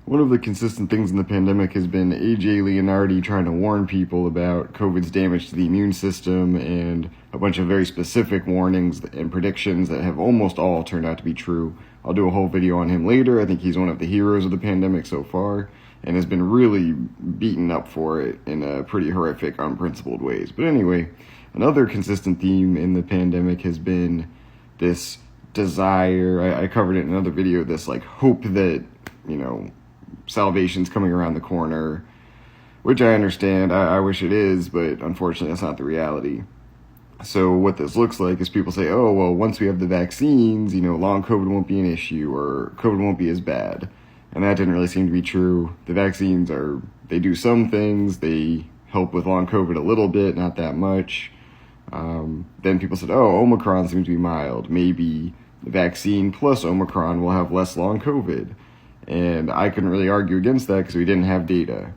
One of the consistent things in the pandemic has been AJ Leonardi trying to warn people about COVID's damage to the immune system and a bunch of very specific warnings and predictions that have almost all turned out to be true. I'll do a whole video on him later. I think he's one of the heroes of the pandemic so far and has been really beaten up for it in a pretty horrific, unprincipled ways. But anyway, another consistent theme in the pandemic has been this desire, I covered it in another video, this like hope that, salvation's coming around the corner, which I understand. I wish it is, but unfortunately that's not the reality. So what this looks like is people say, oh, well, once we have the vaccines, long COVID won't be an issue or COVID won't be as bad. And that didn't really seem to be true. The vaccines they do some things. They help with long COVID a little bit, not that much. Then people said, oh, Omicron seems to be mild. Maybe the vaccine plus Omicron will have less long COVID. And I couldn't really argue against that because we didn't have data.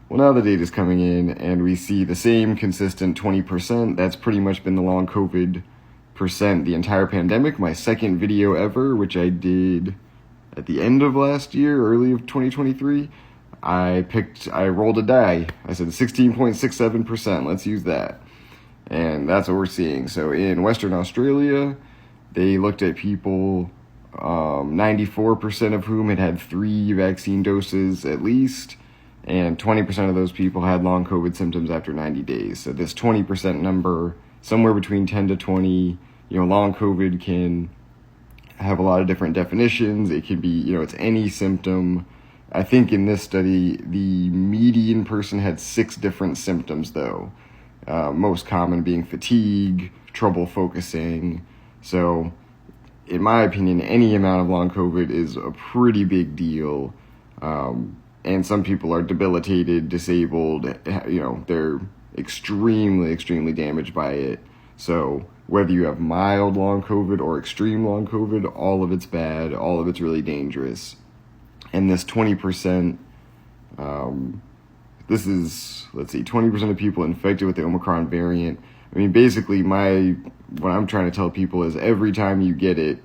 Well, now the data's coming in and we see the same consistent 20%. That's pretty much been the long COVID percent the entire pandemic. My second video ever, which I did at the end of last year, early of 2023, I rolled a die. I said 16.67%, let's use that. And that's what we're seeing. So in Western Australia, they looked at people, 94% of whom had 3 vaccine doses at least, and 20% of those people had long COVID symptoms after 90 days. So this 20% number, somewhere between 10 to 20, long COVID can have a lot of different definitions. It can be, it's any symptom. I think in this study, the median person had 6 different symptoms though. Most common being fatigue, trouble focusing. So in my opinion, any amount of long COVID is a pretty big deal. And some people are debilitated, disabled, they're extremely, extremely damaged by it. So whether you have mild long COVID or extreme long COVID, all of it's bad, all of it's really dangerous. And this 20%, this is, 20% of people infected with the Omicron variant. I mean, basically what I'm trying to tell people is every time you get it,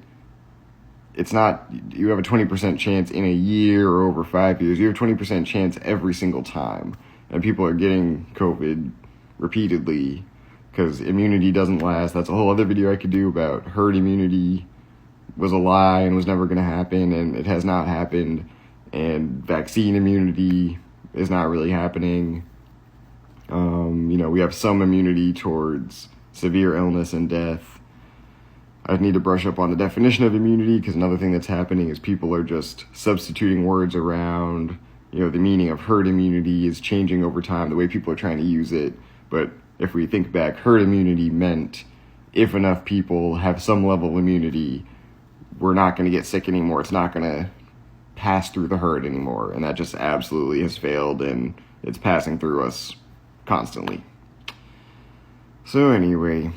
it's not, you have a 20% chance in a year or over 5 years. You have a 20% chance every single time. And people are getting COVID repeatedly because immunity doesn't last. That's a whole other video I could do about herd immunity was a lie and was never going to happen, and it has not happened. And vaccine immunity is not really happening. We have some immunity towards severe illness and death. I need to brush up on the definition of immunity because another thing that's happening is people are just substituting words around. The meaning of herd immunity is changing over time, the way people are trying to use it. But if we think back, herd immunity meant if enough people have some level of immunity, we're not going to get sick anymore. It's not going to pass through the herd anymore. And that just absolutely has failed, and it's passing through us constantly. So anyway,